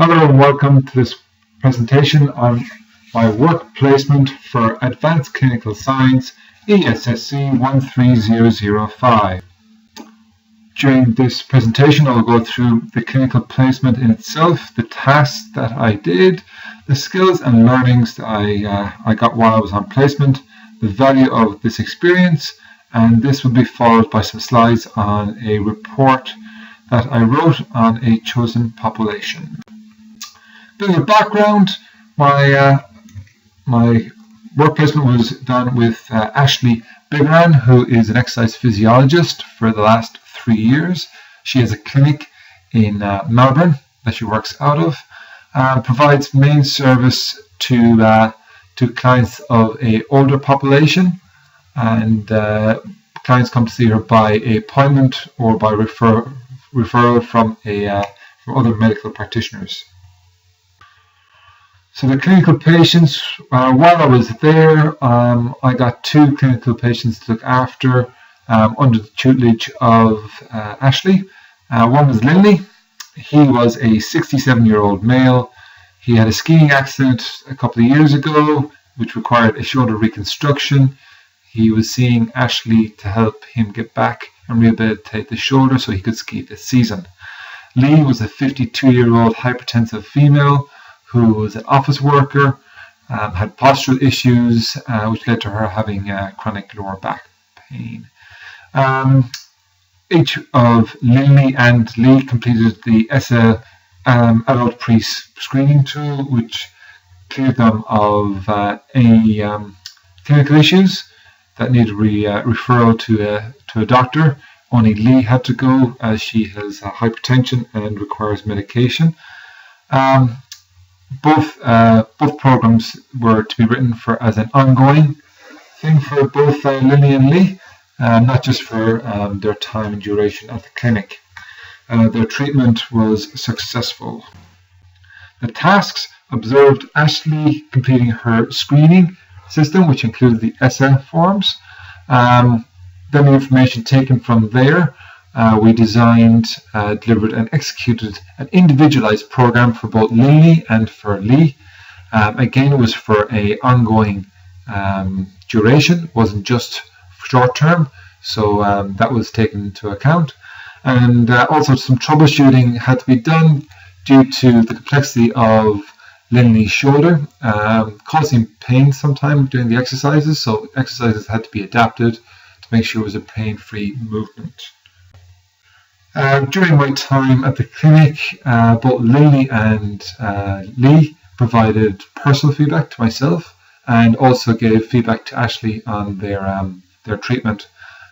Hello and welcome to this presentation on my work placement for Advanced Clinical Science ESSC13005. During this presentation I'll go through the clinical placement in itself, the tasks that I did, the skills and learnings that I got while I was on placement, the value of this experience, and this will be followed by some slides on a report that I wrote on a chosen population. Bit of a background, my work placement was done with Ashley Bigaran, who is an exercise physiologist for the last 3 years. She has a clinic in Melbourne that she works out of, provides main service to clients of an older population, and clients come to see her by appointment or by referral from other medical practitioners. So the clinical patients, while I was there, I got 2 clinical patients to look after under the tutelage of Ashley. One was Linley. He was a 67-year-old male. He had a skiing accident a couple of years ago, which required a shoulder reconstruction. He was seeing Ashley to help him get back and rehabilitate the shoulder so he could ski this season. Lee was a 52-year-old hypertensive female who was an office worker, had postural issues, which led to her having chronic lower back pain. Each of Linley and Lee completed the ESSA adult pre-screening tool, which cleared them of any clinical issues that needed referral to a doctor. Only Lee had to go, as she has hypertension and requires medication. Both programs were to be written for as an ongoing thing for both Linley and Lee, not just for their time and duration at the clinic. Their treatment was successful. The tasks observed Ashley completing her screening system, which included the ESSA forms. Then the information taken from there, we designed, delivered and executed an individualized program for both Linley and for Lee. Again, it was for an ongoing duration, it wasn't just short term, so that was taken into account. And also some troubleshooting had to be done due to the complexity of Linley's shoulder, causing pain sometimes during the exercises, so exercises had to be adapted to make sure it was a pain-free movement. During my time at the clinic, both Linley and Lee provided personal feedback to myself and also gave feedback to Ashley on their treatment.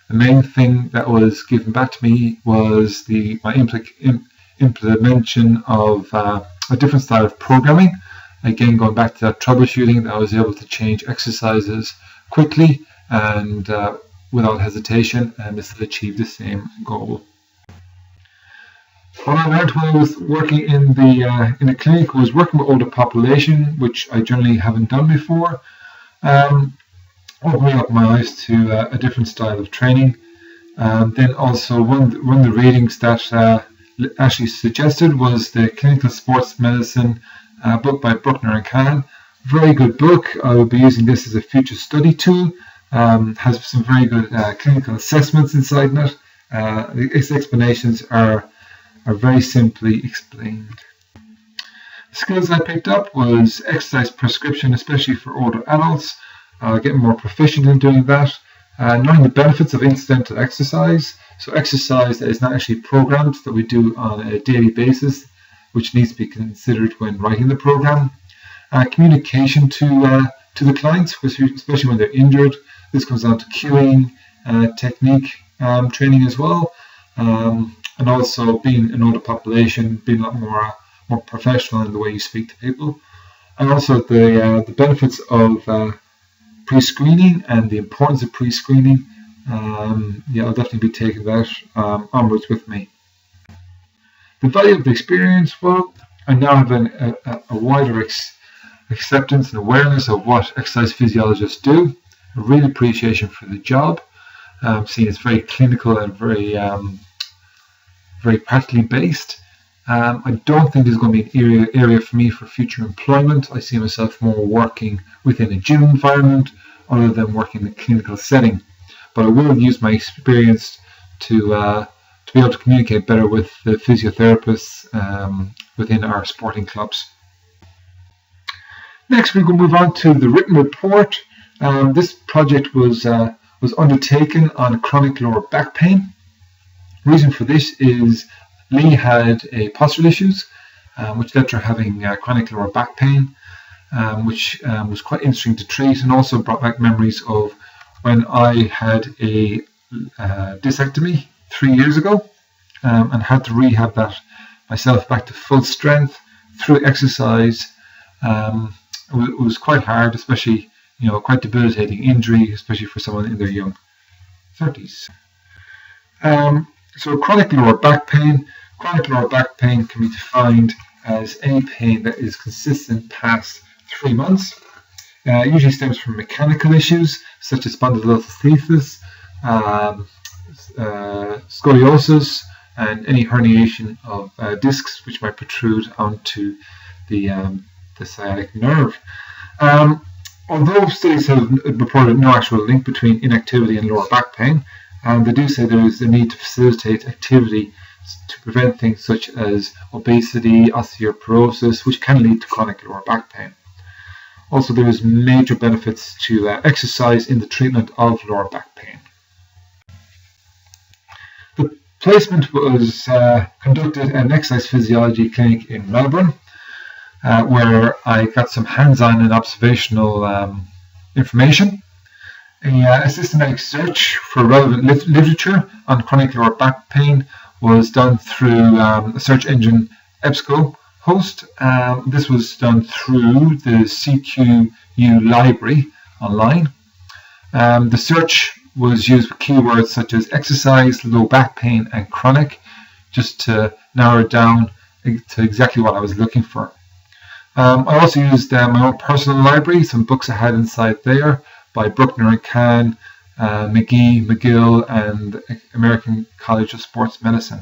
The main thing that was given back to me was my implementation of a different style of programming. Again, going back to that troubleshooting, that I was able to change exercises quickly and without hesitation, and still achieve the same goal. What I learned when I was working in the clinic was working with older population, which I generally haven't done before, opening up my eyes to a different style of training. Then also one of the readings that Ashley suggested was the Clinical Sports Medicine book by Bruckner and Kahn. Very good book. I will be using this as a future study tool. Has some very good clinical assessments inside it. Its explanations are very simply explained. The skills I picked up was exercise prescription, especially for older adults, getting more proficient in doing that, knowing the benefits of incidental exercise, so exercise that is not actually programmed, that we do on a daily basis, which needs to be considered when writing the program, communication to the clients, especially when they're injured. This comes down to cueing, technique training as well, and also being an older population, being a lot more professional in the way you speak to people, and also the benefits of pre-screening and the importance of pre-screening. I'll definitely be taking that onwards with me. The value of the experience, well, I now have a wider acceptance and awareness of what exercise physiologists do, a real appreciation for the job, seeing it's very clinical and very practically based. I don't think there's going to be an area for me for future employment. I see myself more working within a gym environment other than working in a clinical setting. But I will use my experience to be able to communicate better with the physiotherapists within our sporting clubs. Next, we're going to move on to the written report. This project was undertaken on chronic lower back pain. The reason for this is Lee had postural issues, which led to her having chronic lower back pain, which was quite interesting to treat, and also brought back memories of when I had a discectomy 3 years ago, and had to rehab that myself back to full strength through exercise. It was quite hard, especially, quite debilitating injury, especially for someone in their young 30s. So chronic lower back pain. Chronic lower back pain can be defined as any pain that is consistent past 3 months. It usually stems from mechanical issues such as spondylolisthesis, scoliosis, and any herniation of discs which might protrude onto the sciatic nerve. Although studies have reported no actual link between inactivity and lower back pain, they do say there is a need to facilitate activity to prevent things such as obesity, osteoporosis, which can lead to chronic lower back pain. Also, there is major benefits to exercise in the treatment of lower back pain. The placement was conducted at an exercise physiology clinic in Melbourne, where I got some hands-on and observational information. A systematic search for relevant literature on chronic lower back pain was done through a search engine EBSCOhost. This was done through the CQU library online. The search was used with keywords such as exercise, low back pain, and chronic, just to narrow it down to exactly what I was looking for. I also used my own personal library, some books I had inside there by Bruckner and Kahn, McGee, McGill, and American College of Sports Medicine,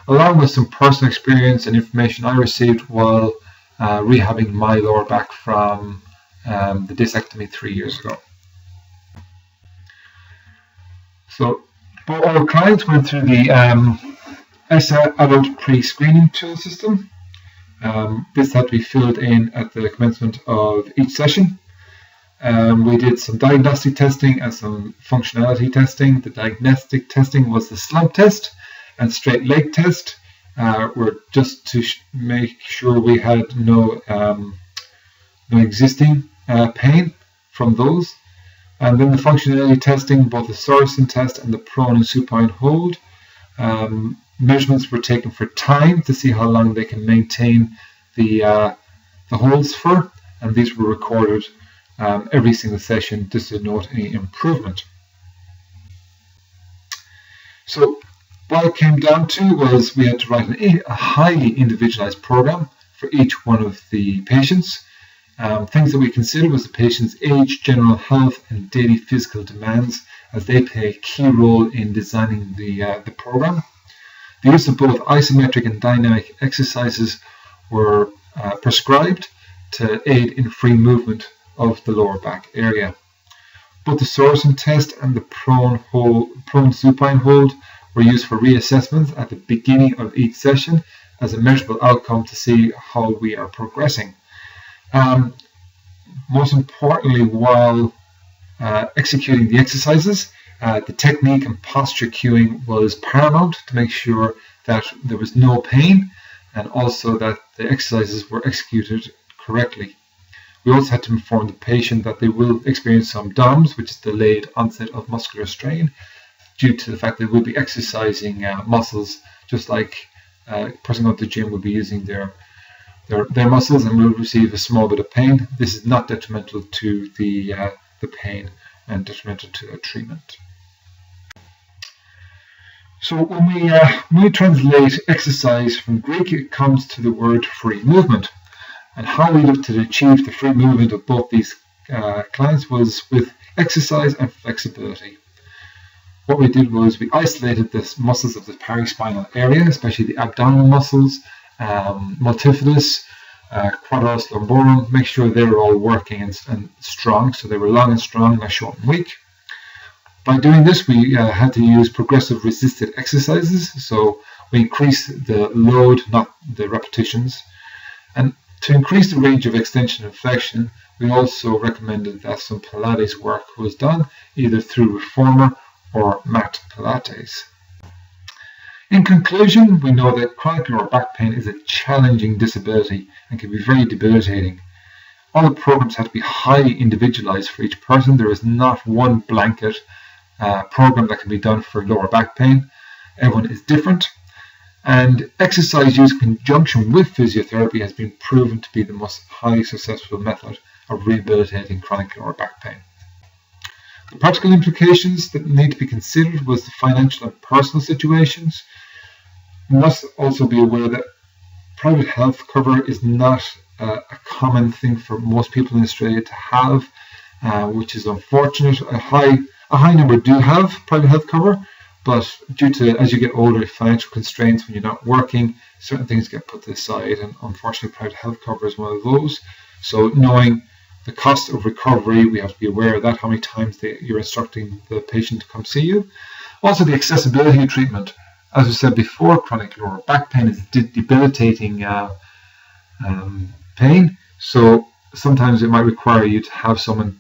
along with some personal experience and information I received while rehabbing my lower back from the discectomy 3 years ago. So both our clients went through the ESSA adult pre-screening tool system. This had to be filled in at the commencement of each session. We did some diagnostic testing and some functionality testing. The diagnostic testing was the slump test and straight leg test. Were just to make sure we had no existing pain from those. And then the functionality testing, both the Sorensen test and the prone and supine hold. Measurements were taken for time to see how long they can maintain the holds for, and these were recorded every single session just to note any improvement. So what it came down to was we had to write a highly individualized program for each one of the patients. Things that we considered was the patient's age, general health, and daily physical demands, as they play a key role in designing the program. The use of both isometric and dynamic exercises were prescribed to aid in free movement of the lower back area. Both the Sorensen test and the prone supine hold were used for reassessments at the beginning of each session as a measurable outcome to see how we are progressing. Most importantly, while executing the exercises, the technique and posture cueing was paramount to make sure that there was no pain and also that the exercises were executed correctly. We also had to inform the patient that they will experience some DOMS, which is delayed onset of muscular strain, due to the fact that they will be exercising muscles, just like a person going to the gym will be using their muscles and will receive a small bit of pain. This is not detrimental to the pain and detrimental to the treatment. So when we translate exercise from Greek, it comes to the word free movement. And how we looked to achieve the free movement of both these clients was with exercise and flexibility. What we did was we isolated the muscles of the paraspinal area, especially the abdominal muscles, multifidus, quadratus lumborum. Make sure they were all working and strong, so they were long and strong, not short and weak. By doing this, we had to use progressive resisted exercises, so we increased the load, not the repetitions. And to increase the range of extension and flexion, we also recommended that some Pilates work was done, either through reformer or mat Pilates. In conclusion, we know that chronic lower back pain is a challenging disability and can be very debilitating. All the programs have to be highly individualized for each person. There is not one blanket program that can be done for lower back pain. Everyone is different. And exercise use in conjunction with physiotherapy has been proven to be the most highly successful method of rehabilitating chronic lower back pain. The practical implications that need to be considered was the financial and personal situations. You must also be aware that private health cover is not a common thing for most people in Australia to have, which is unfortunate. A high number do have private health cover, but due to, as you get older, financial constraints, when you're not working, certain things get put to the side, and unfortunately private health cover is one of those. So knowing the cost of recovery, we have to be aware of that, how many times you're instructing the patient to come see you. Also the accessibility of treatment. As we said before, chronic lower back pain is debilitating pain, so sometimes it might require you to have someone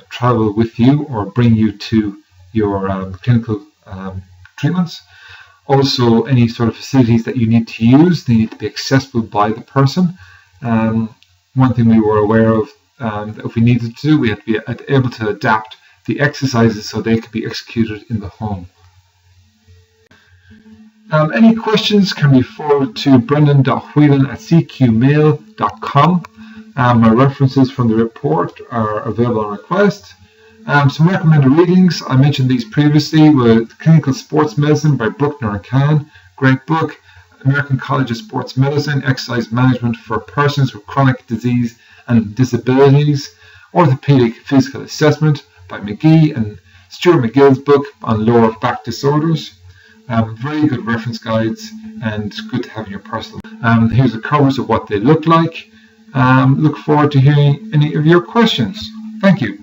travel with you or bring you to your clinical treatments. Also, any sort of facilities that you need to use, they need to be accessible by the person. One thing we were aware of, that if we needed to do, we had to be able to adapt the exercises so they could be executed in the home. Any questions can be forwarded to brendan.whelan@cqmail.com. My references from the report are available on request. Some recommended readings, I mentioned these previously, were Clinical Sports Medicine by Bruckner and Kahn, great book. American College of Sports Medicine, Exercise Management for Persons with Chronic Disease and Disabilities, Orthopedic Physical Assessment by McGee, and Stuart McGill's book on lower back disorders. Very good reference guides and good to have in your personal. Here's the covers of what they look like. Look forward to hearing any of your questions. Thank you.